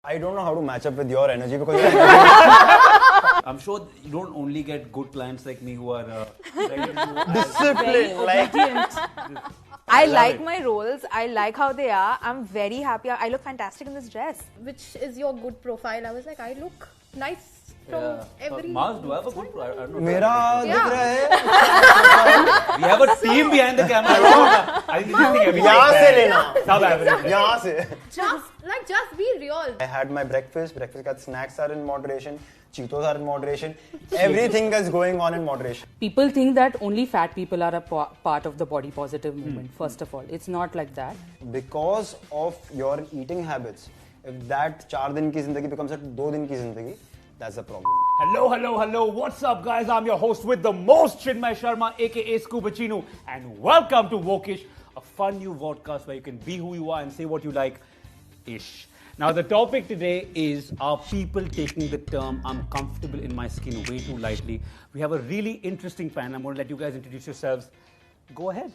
I don't know how to match up with your energy because I'm sure you don't only get good clients like me who are ready to do discipline. Like I like my roles. I like how they are. I'm very happy. I look fantastic in this dress. Which is your good profile? I was like, I look nice from every. Mars, do I have a good profile? I don't know. मेरा दिख रहा है. We have a team behind the camera. I think this thing यहाँ से लेना. Sub average. यहाँ से. Just be real. I had my breakfast. Breakfast का snacks are in moderation. Cheetos are in moderation. Everything is going on in moderation. People think that only fat people are a part of the body positive movement. First of all, it's not like that. Because of your eating habits, if that 4 दिन की जिंदगी becomes a 2 दिन की जिंदगी, that's a problem. Hello. What's up, guys? I'm your host with the most, Chinmaya Sharma, aka Scuba Chinu, and welcome to Wokish, a fun new podcast where you can be who you are and say what you like. Ish. Now, the topic today is, are people taking the term "I'm comfortable in my skin" way too lightly? We have a really interesting panel. I'm going to let you guys introduce yourselves. Go ahead.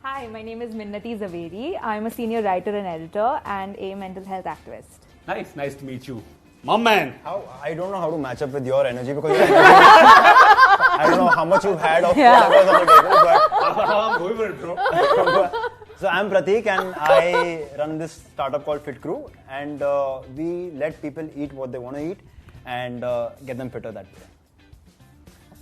Hi, my name is Minnati. I'm a senior writer and editor and a mental health activist. Nice to meet you. My man. I don't know how to match up with your energy because I don't know how much you've had of whatever's on the table, but I'm going for it, bro. So I'm Prateek and I run this startup called Fit Crew, and we let people eat what they want to eat and get them fitter that way.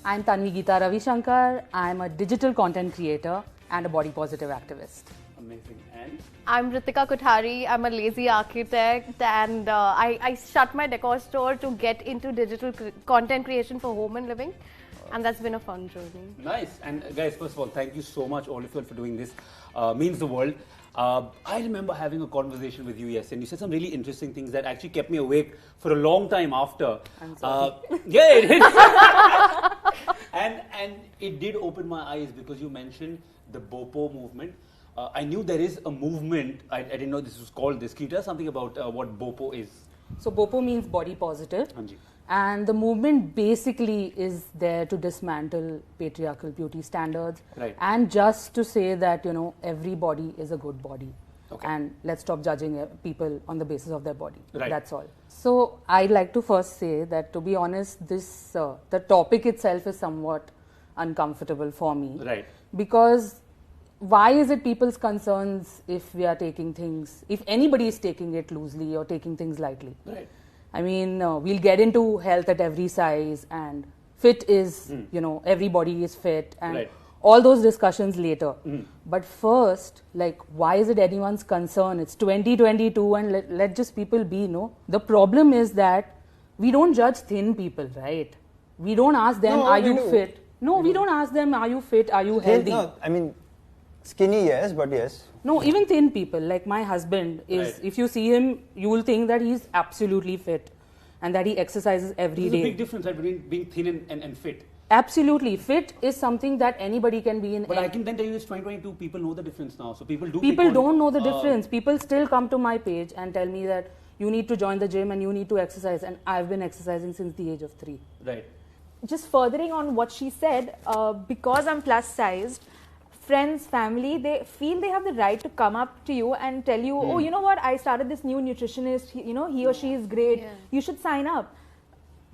I'm Tanvi Ravi Shankar. I'm a digital content creator and a body positive activist. Amazing. And I'm Ritika Kothari. I'm a lazy architect, and I shut my decor store to get into digital content creation for home and living. And that's been a fun journey. Nice. And guys, first of all, thank you so much, all of you, for doing this. Means the world. I remember having a conversation with you yesterday, and you said some really interesting things that actually kept me awake for a long time after. I'm sorry. Yeah, it did. and it did open my eyes because you mentioned the BOPO movement. I knew there is a movement. I didn't know this was called this. Can you tell us something about what BOPO is? So BOPO means body positive. Anji. And the movement basically is there to dismantle patriarchal beauty standards. Right. And just to say that, every body is a good body. Okay. And let's stop judging people on the basis of their body. Right. That's all. So I'd like to first say that, to be honest, the topic itself is somewhat uncomfortable for me. Right. Because why is it people's concerns if we are taking things, if anybody is taking it loosely or taking things lightly? Right. I mean, we'll get into health at every size, and fit is, everybody is fit, and all those discussions later. But first, why is it anyone's concern? It's 2022 and let just people be, The problem is that we don't judge thin people, right? We don't ask them, are you fit? No, we don't ask them, are you fit? Are you healthy? No, I mean, skinny, yes, but yes. No, even thin people, like my husband is, if you see him, you will think that he's absolutely fit and that he exercises every day. There's a big difference between being thin and fit. Absolutely. Fit is something that anybody can be in. But I can then tell you it's 2022, people know the difference now. So people do. People don't know the difference. People still come to my page and tell me that you need to join the gym and you need to exercise. And I've been exercising since the age of 3. Right. Just furthering on what she said, because I'm plus sized, friends, family, they feel they have the right to come up to you and tell you, oh, you know what, I started this new nutritionist, he or she is great, you should sign up.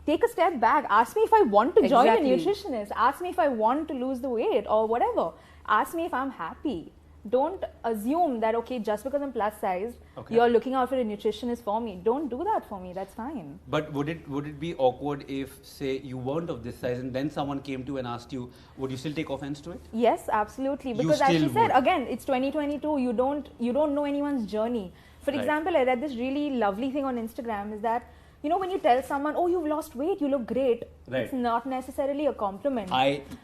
Take a step back, ask me if I want to join a nutritionist, ask me if I want to lose the weight or whatever, ask me if I'm happy. Don't assume that, okay, just because I'm plus sized, you're looking out for a nutritionist for me. Don't do that for me, that's fine. But would it be awkward if, say, you weren't of this size and then someone came to you and asked you, would you still take offense to it? Yes, absolutely. Because as she said, again, it's 2022, you don't know anyone's journey. For example, I read this really lovely thing on Instagram is that, when you tell someone, oh, you've lost weight, you look great, it's not necessarily a compliment.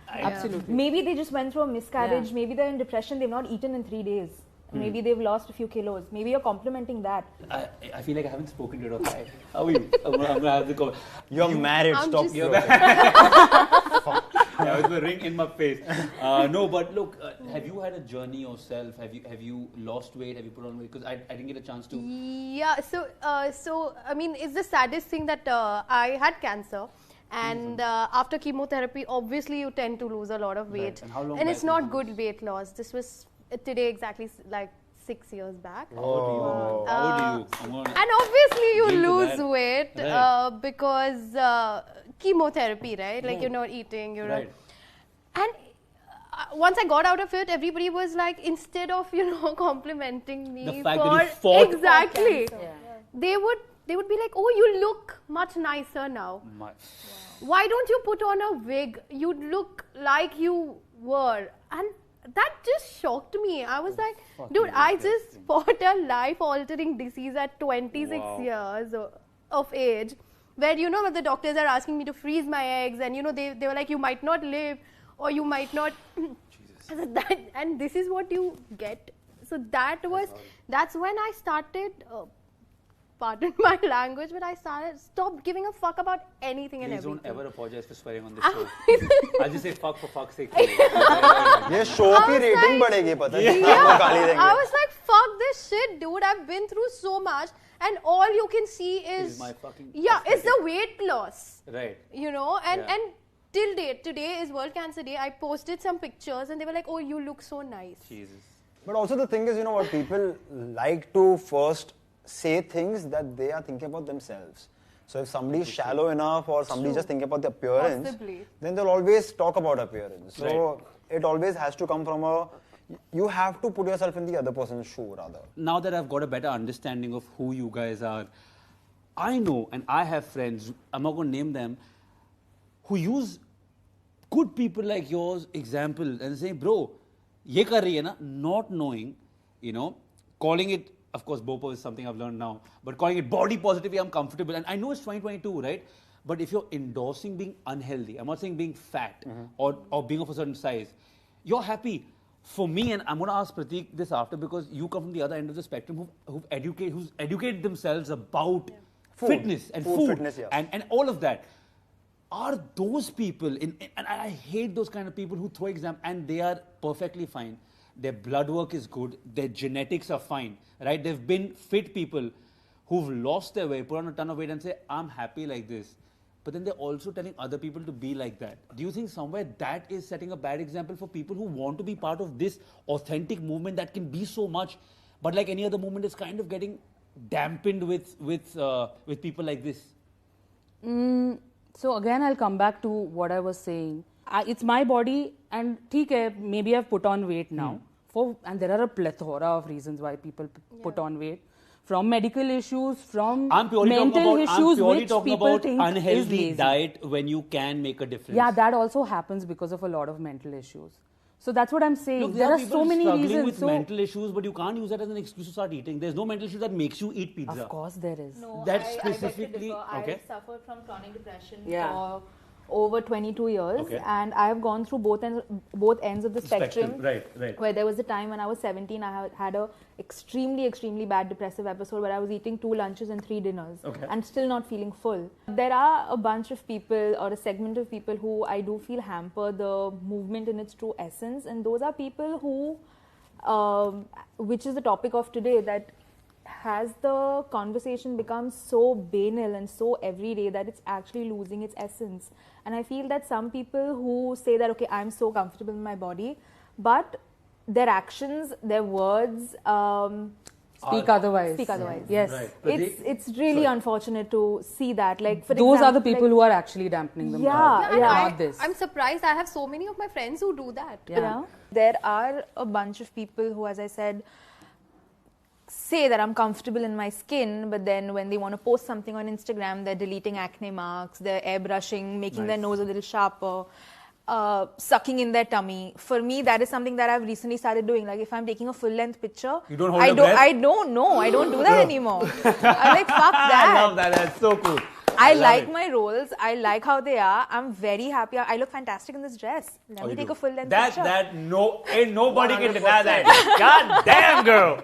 Absolutely. Maybe they just went through a miscarriage, maybe they're in depression, they've not eaten in 3 days. Maybe they've lost a few kilos. Maybe you're complimenting that. I feel like I haven't spoken to you. Hi. How are you? I'm gonna have the call. You're married, stop. With the ring in my face. No, but look, have you had a journey yourself? Have you lost weight? Have you put on weight? Because I didn't get a chance to. Yeah. So I mean, it's the saddest thing that I had cancer. And after chemotherapy, obviously you tend to lose a lot of weight. And how long? And it's not good weight loss. This was today exactly 6 years back. How old are you? And obviously you Into lose that. weight Right. because chemotherapy, right? Like you're not eating, you're Right. not. And once I got out of it, everybody was like, instead of complimenting me The fact for that you fought. exactly, they would be like, oh, you look much nicer now. Why don't you put on a wig? You look like you were. And that just shocked me. I was like, dude, I just fought a life-altering disease at 26 years of age, where where the doctors are asking me to freeze my eggs, and they were like, you might not live, or you might not. And this is what you get. So that's when I started. Pardon my language, but I stopped giving a fuck about anything and Please everything. don't ever apologize for swearing on this show. I'll just say fuck for fuck's sake. ये show की rating बढ़ेगी पता नहीं आपको गाली देंगे. I was like, fuck this shit, dude. I've been through so much, and all you can see is my fucking it's the weight loss. Right. And till date, today is World Cancer Day. I posted some pictures, and they were like, oh, you look so nice. Jesus. But also the thing is, what people like to first say things that they are thinking about themselves. So if somebody is shallow enough or somebody just thinking about the appearance, Possibly. then they'll always talk about appearance. So it always has to come from you have to put yourself in the other person's shoe rather. Now that I've got a better understanding of who you guys are, I know, and I have friends, I'm not going to name them, who use good people like yours example and say, bro, ye kar rahi hai na, not knowing, calling it, of course, Bopo is something I've learned now, but calling it body positivity, I'm comfortable. And I know it's 2022, right? But if you're endorsing being unhealthy, I'm not saying being fat or being of a certain size, you're happy. For me, and I'm going to ask Prateek this after, because you come from the other end of the spectrum who's educated themselves about fitness and food fitness, and all of that. Are those people, and I hate those kind of people who throw exams and they are perfectly fine. Their blood work is good, their genetics are fine, right? They've been fit people who've lost their weight, put on a ton of weight and say, I'm happy like this. But then they're also telling other people to be like that. Do you think somewhere that is setting a bad example for people who want to be part of this authentic movement that can be so much, but like any other movement is kind of getting dampened with people like this? So again, I'll come back to what I was saying. It's my body, and maybe I've put on weight now. And there are a plethora of reasons why people put on weight. From medical issues, from mental issues, which people think unhealthy is lazy. diet when you can make a difference. Yeah, that also happens because of a lot of mental issues. So that's what I'm saying. Look, there are people so many struggling reasons. with mental issues, but you can't use that as an excuse to start eating. There's no mental issue that makes you eat pizza. Of course there is. No, That's I specifically I suffered from chronic depression Yeah. for over 22 years, Okay. and I have gone through both ends of the spectrum. Right. Where there was a time when I was 17, I had a extremely bad depressive episode where I was eating 2 lunches and 3 dinners and still not feeling full. There are a bunch of people or a segment of people who I do feel hamper the movement in its true essence, and those are people who, which is the topic of today, that has the conversation become so banal and so everyday that it's actually losing its essence. And I feel that some people who say that, okay, I'm so comfortable in my body, but their actions, their words Speak otherwise. Yes, Right. it's really unfortunate to see that. Like, for Those are the example, people who are actually dampening them. Not this. I'm surprised. I have so many of my friends who do that. Yeah. There are a bunch of people who, as I said, say that I'm comfortable in my skin, but then when they want to post something on Instagram, they're deleting acne marks, they're airbrushing, making their nose a little sharper, sucking in their tummy. For me, that is something that I've recently started doing. Like, if I'm taking a full-length picture, You don't hold your breath? I don't do that anymore. I'm like, fuck that. I love that. That's so cool. I love like it. my roles. I like how they are. I'm very happy. I look fantastic in this dress. Let me take a full-length picture. Ain't nobody can deny that. God damn, girl.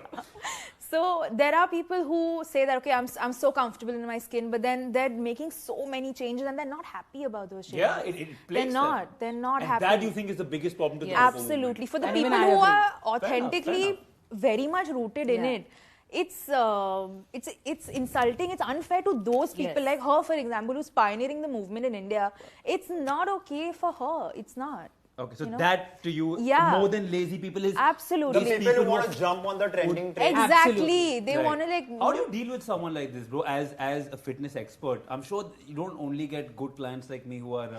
So there are people who say that, okay, I'm so comfortable in my skin, but then they're making so many changes and they're not happy about those changes. Yeah, it plays They're not and happy. that you think is the biggest problem to the Absolutely. For the And people even I who agree. are Fair authentically enough. very much rooted in it, it's insulting, it's unfair to those people. Yes. Like her, for example, who's pioneering the movement in India. It's not okay for her. It's not. Okay, so You know? that to you, Yeah. more than lazy people is Absolutely. The people who want to jump on the trending train. Exactly. Absolutely. They Right. want to like. How do you deal with someone like this, bro? As a fitness expert, I'm sure you don't only get good clients like me who are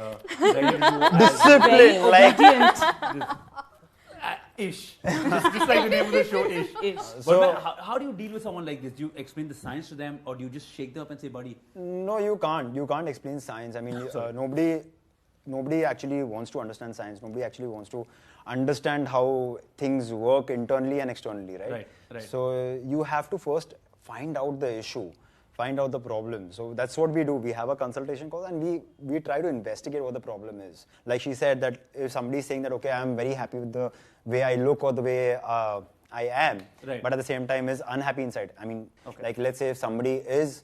ready to do Discipline, like ish. just like the name of the show, ish. But So- man, how do you deal with someone like this? Do you explain the science to them, or do you just shake them up and say, buddy? No, you can't. You can't explain science. I mean, nobody actually wants to understand science. Nobody actually wants to understand how things work internally and externally, right? Right. So you have to first find out the issue, find out the problem. So that's what we do. We have a consultation call and we try to investigate what the problem is. Like she said that if somebody is saying that, okay, I'm very happy with the way I look or the way I am, Right. but at the same time is unhappy inside. I mean, like let's say if somebody is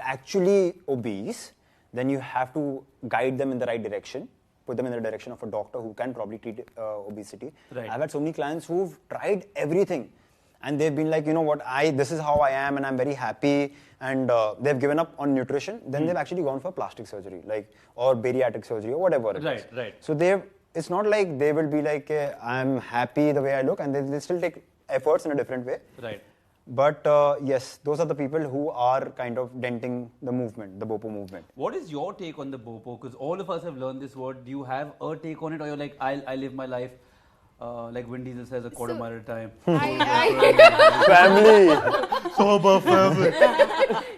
actually obese, then you have to guide them in the right direction, put them in the direction of a doctor who can probably treat obesity. Right. I've had so many clients who've tried everything and they've been like, you know what, this is how I am and I'm very happy, and they've given up on nutrition. Then they've actually gone for plastic surgery, like, or bariatric surgery or whatever it is. Right. So it's not like they will be like, I'm happy the way I look, and they still take efforts in a different way. Right. But yes, those are the people who are kind of denting the movement, the BOPO movement. What is your take on the BOPO? Because all of us have learned this word. Do you have a take on it, or you're like, I live my life like Vin Diesel says, a quarter mile at a time? Family!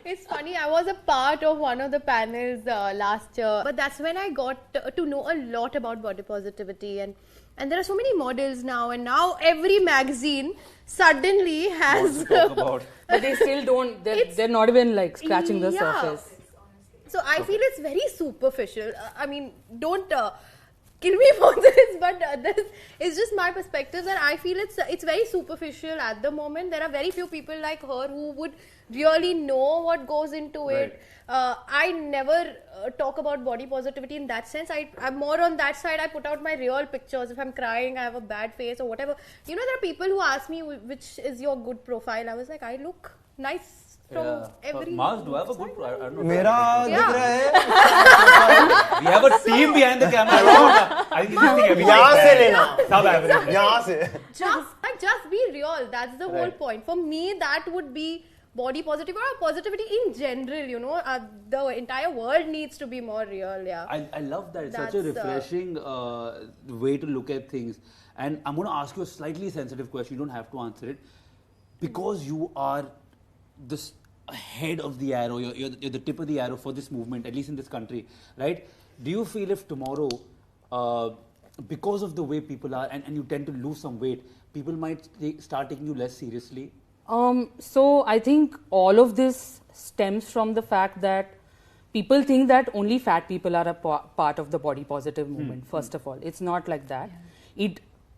It's funny, I was a part of one of the panels last year, but that's when I got to know a lot about body positivity, and there are so many models now, and now every magazine suddenly has Talk about. But they still don't, they're not even like scratching the surface. So I feel it's very superficial. I mean, don't kill me for this, but this is just my perspective, and I feel it's very superficial at the moment. There are very few people like her who would really know what goes into it. I never talk about body positivity in that sense. I'm more on that side. I put out my real pictures. If I'm crying, I have a bad face or whatever. You know, there are people who ask me which is your good profile. I was like, I look nice from every. Mars, do I have a good? I don't know. Mera Yeah. dikh raha hai. We have a team behind the camera. I think this thing Yahan se lena. Sub average. Yahan se. Just be real. That's the whole point. For me, that would be body positive or positivity in general. You know, the entire world needs to be more real. Yeah. I love that. It's such a That's, refreshing way to look at things. And I'm going to ask you a slightly sensitive question. You don't have to answer it. Because you are the head of the arrow, you're the tip of the arrow for this movement, at least in this country, right? Do you feel if tomorrow, because of the way people are, and you tend to lose some weight, people might start taking you less seriously? So I think all of this stems from the fact that people think that only fat people are a part of the body positive movement. First of all, it's not like that.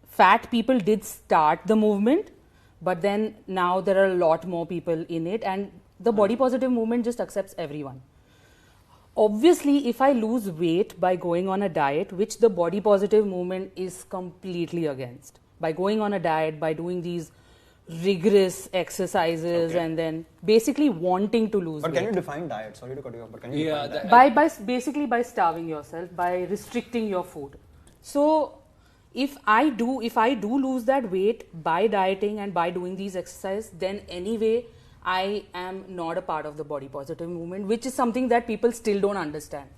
Fat people did start the movement, but then now there are a lot more people in it, and the body positive movement just accepts everyone. Obviously, if I lose weight by going on a diet, which the body positive movement is completely against, by going on a diet, by doing these rigorous exercises and then basically wanting to lose But weight. can you define diet? Sorry to cut you off, but can you define diet? Basically by starving yourself, by restricting your food. So if I do lose that weight by dieting and by doing these exercises, then anyway I am not a part of the body positive movement, which is something that people still don't understand.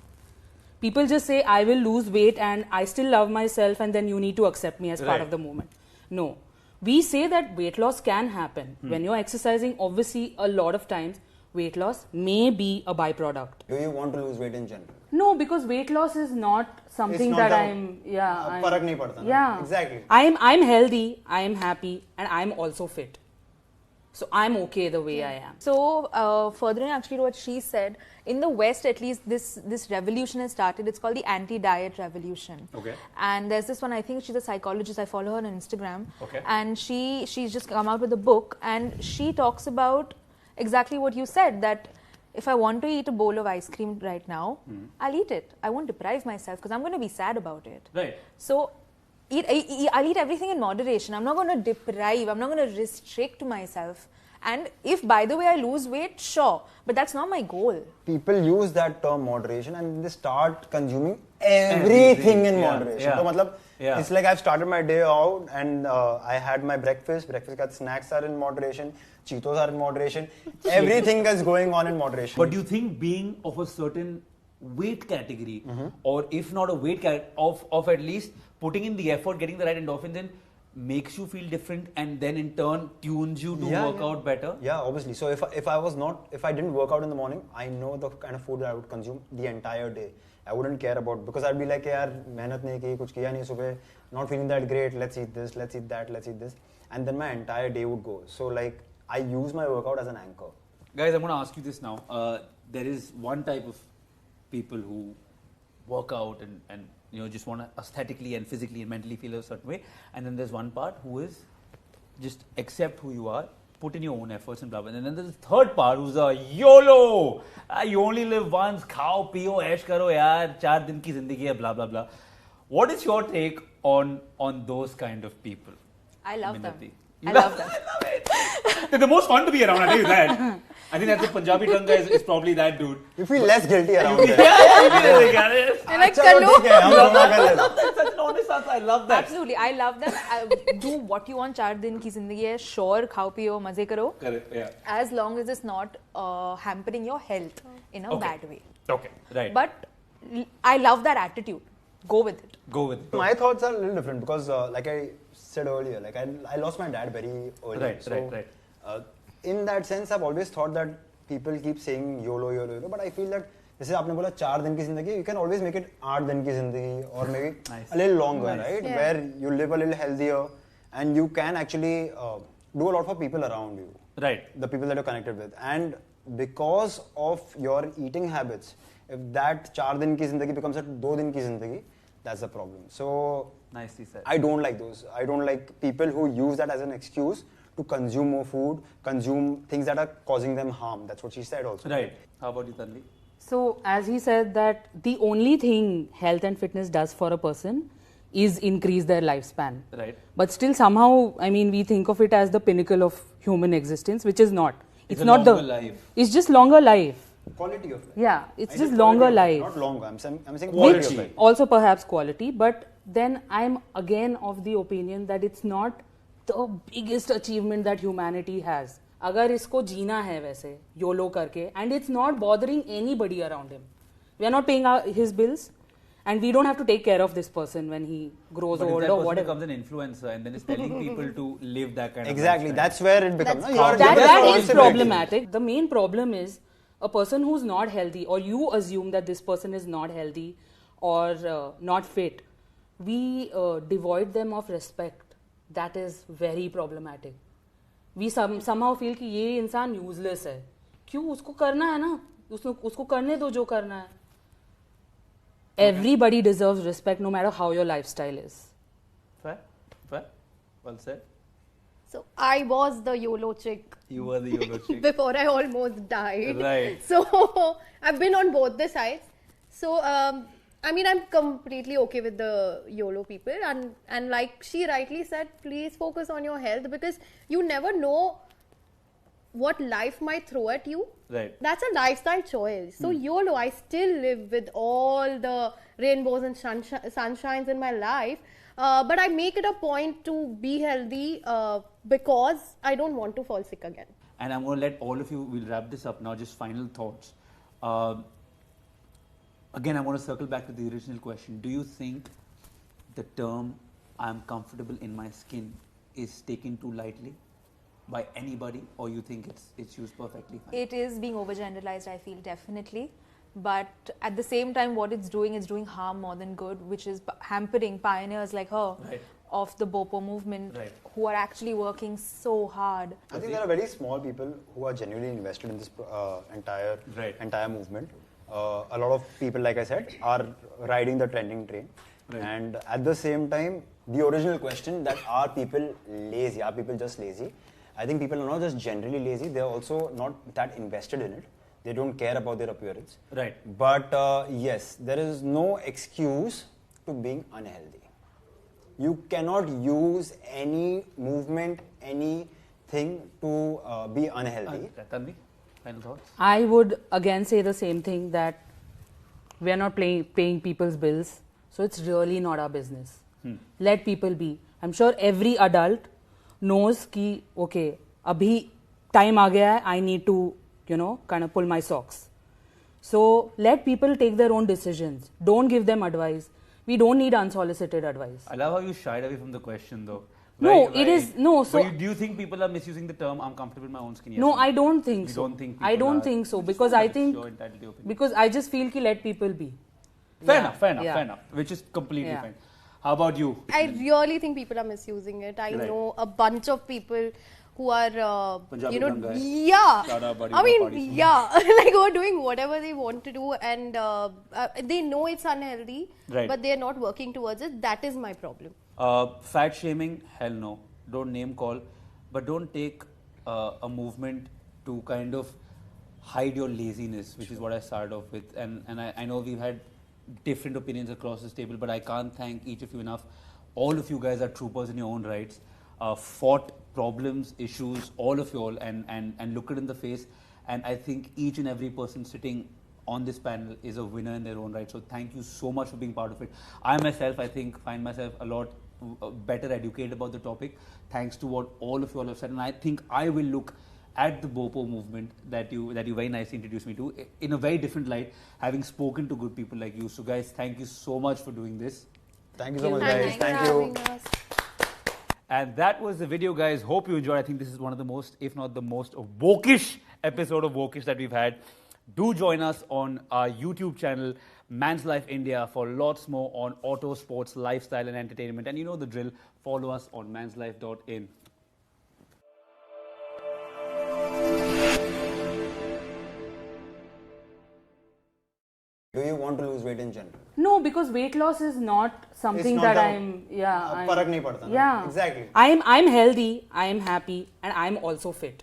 People just say I will lose weight and I still love myself, and then you need to accept me as part of the movement. No. We say that weight loss can happen. When you're exercising, obviously a lot of times weight loss may be a byproduct. Do you want to lose weight in general? No, because weight loss is not something It's not that a- farak nahi padta na. Yeah. Exactly. I'm healthy, I'm happy, and I'm also fit. So I'm okay the way I am. So, furthering actually to what she said, in the West at least, this revolution has started. It's called the anti-diet revolution. Okay. And there's this one, I think she's a psychologist, I follow her on Instagram. Okay. And she's just come out with a book, and she talks about exactly what you said, that if I want to eat a bowl of ice cream right now, I'll eat it. I won't deprive myself because I'm going to be sad about it. Right. So, I'll eat everything in moderation. I'm not going to deprive, I'm not going to restrict myself And if, by the way, I lose weight, sure, but that's not my goal. People use that term moderation and they start consuming everything in moderation. So, matlab, it's like I've started my day out and I had my breakfast. Breakfast snacks are in moderation. Cheetos are in moderation. Everything is going on in moderation. But do you think being of a certain weight category, or if not a weight category, of at least putting in the effort, getting the right endorphins in, makes you feel different and then in turn tunes you to work out better? Yeah, obviously. So if I didn't work out in the morning, I know the kind of food that I would consume the entire day. I wouldn't care about, because I'd be like, yaar, mehnat nahi ki, kuch kiya nahi subah, not feeling that great, let's eat this, let's eat that, let's eat this. And then my entire day would go. So like, I use my workout as an anchor. Guys, I'm going to ask you this now. There is one type of people who work out and you know, just want to aesthetically and physically and mentally feel a certain way. And then there's one part who is just accept who you are, put in your own efforts and blah, blah. And then there's the third part who's a YOLO. You only live once, khao, pio, ash karo, yaar, 4 din ki zindagi hai, blah, blah, blah. What is your take on those kind of people? I love Minnati? them. I love them. I love it. They're the most fun to be around, I tell you that. I think that's the Punjabi tongue guy is probably that dude. You feel less guilty around it. You're like, I love that. Such an honest answer. I love that. Absolutely, I love them. Do what you want. 4 din ki zindagi hai. Sure, khao piyo, maze karo. Correct. Yeah. As long as it's not hampering your health in a bad way. Okay. Right. But I love that attitude. Go with it. Go with it. My thoughts are a little different because, like I said earlier, like I lost my dad very early. Right. In that sense, I've always thought that people keep saying YOLO, YOLO, YOLO, but I feel that जैसे आपने बोला 4 दिन की जिंदगी, you can always make it 8 दिन की जिंदगी or maybe a little longer, right? Yeah. Where you live a little healthier and you can actually do a lot for people around you. Right. The people that you're connected with. And because of your eating habits, if that 4 दिन की जिंदगी becomes a 2 दिन की जिंदगी, that's the problem. So nicely said. I don't like those. I don't like people who use that as an excuse to consume more food, consume things that are causing them harm. That's what she said also. Right. How about you, Tanvi? So, as he said that the only thing health and fitness does for a person is increase their lifespan. Right. But still somehow, I mean, we think of it as the pinnacle of human existence, which is not. It's not the life. It's just longer life. Quality of life. Yeah, it's just longer life. Not longer. I'm saying Which quality of life. also perhaps quality, but then I'm again of the opinion that it's not the biggest achievement that humanity has. अगर इसको जीना है वैसे YOLO करके, and it's not bothering anybody around him. We are not paying his bills, and we don't have to take care of this person when he grows old or whatever. Becomes an influencer and then is telling people to live that kind of Exactly. lifestyle. That's where it becomes. That is problematic. The main problem is a person who's not healthy, or you assume that this person is not healthy or not fit. We devoid them of respect. That is very problematic. We somehow feel कि ये इंसान useless है. क्यों? उसको करना है ना. उसको करने दो जो करना है. Everybody deserves respect no matter how your lifestyle is. Fair. Well said. So I was the YOLO chick. You were the YOLO chick. Before I almost died. Right. So I've been on both the sides. So I mean, I'm completely okay with the YOLO people, and like she rightly said, please focus on your health, because you never know what life might throw at you. Right. That's a lifestyle choice. So YOLO, I still live with all the rainbows and sunshines in my life, but I make it a point to be healthy because I don't want to fall sick again. And I'm going to let all of you, we'll wrap this up now, just final thoughts. Again, I want to circle back to the original question. Do you think the term I'm comfortable in my skin is taken too lightly by anybody, or you think it's used perfectly fine? It is being overgeneralized, I feel, definitely. But at the same time, what it's doing is doing harm more than good, which is hampering pioneers like her of the Bopo movement who are actually working so hard. I think there are very small people who are genuinely invested in this entire movement. A lot of people, like I said, are riding the trending train. Right. And at the same time, the original question that are people lazy? Are people just lazy? I think people are not just generally lazy, they're also not that invested in it. They don't care about their appearance. Right. But yes, there is no excuse to being unhealthy. You cannot use any movement, any thing to be unhealthy. Tanvi, final thoughts? I would again say the same thing, that we are not paying people's bills, so it's really not our business. Let people be. I'm sure every adult knows कि okay, abhi time aa gaya hai, I need to, kind of pull my socks. So let people take their own decisions. Don't give them advice. We don't need unsolicited advice. I love how you shied away from the question though. No, it is no. So do you think people are misusing the term "I'm comfortable in my own skin"? Yes no, or I don't think You so. don't think I people don't are- think so, Just because want I to think your entitled opinion. because I just feel ki let people be. Fair Yeah, enough, yeah. fair enough. Which is completely Yeah. fine. How about you? I really think people are misusing it. I Right. know a bunch of people who are, Punjabi gun guy. yeah. Shout out, buddy, I we're mean, parties soon. yeah, like who are doing whatever they want to do, and they know it's unhealthy, Right. but they are not working towards it. That is my problem. Fat shaming, hell no. Don't name call, but don't take a movement to kind of hide your laziness, which is what I started off with. And I know we've had different opinions across this table, but I can't thank each of you enough. All of you guys are troopers in your own rights. Fought problems, issues, all of you all, and look it in the face. And I think each and every person sitting on this panel is a winner in their own right. So thank you so much for being part of it. I myself, I think, find myself a lot better educated about the topic thanks to what all of you all have said. And I think I will look at the Bopo movement that you very nicely introduced me to in a very different light, having spoken to good people like you. So guys, thank you so much for doing this. Thank you so much, Thanks guys. for Thank you. having us. And that was the video, guys. Hope you enjoyed. I think this is one of the most, if not the most, wokish episode of Wokish that we've had. Do join us on our YouTube channel, Man's Life India, for lots more on auto, sports, lifestyle, and entertainment. And you know the drill. Follow us on manslife.in. Do you want to lose weight in general? No, because weight loss is not something not that a- I'm. Yeah. फर्क नहीं पड़ता ना? Yeah. Exactly. I'm healthy. I'm happy, and I'm also fit.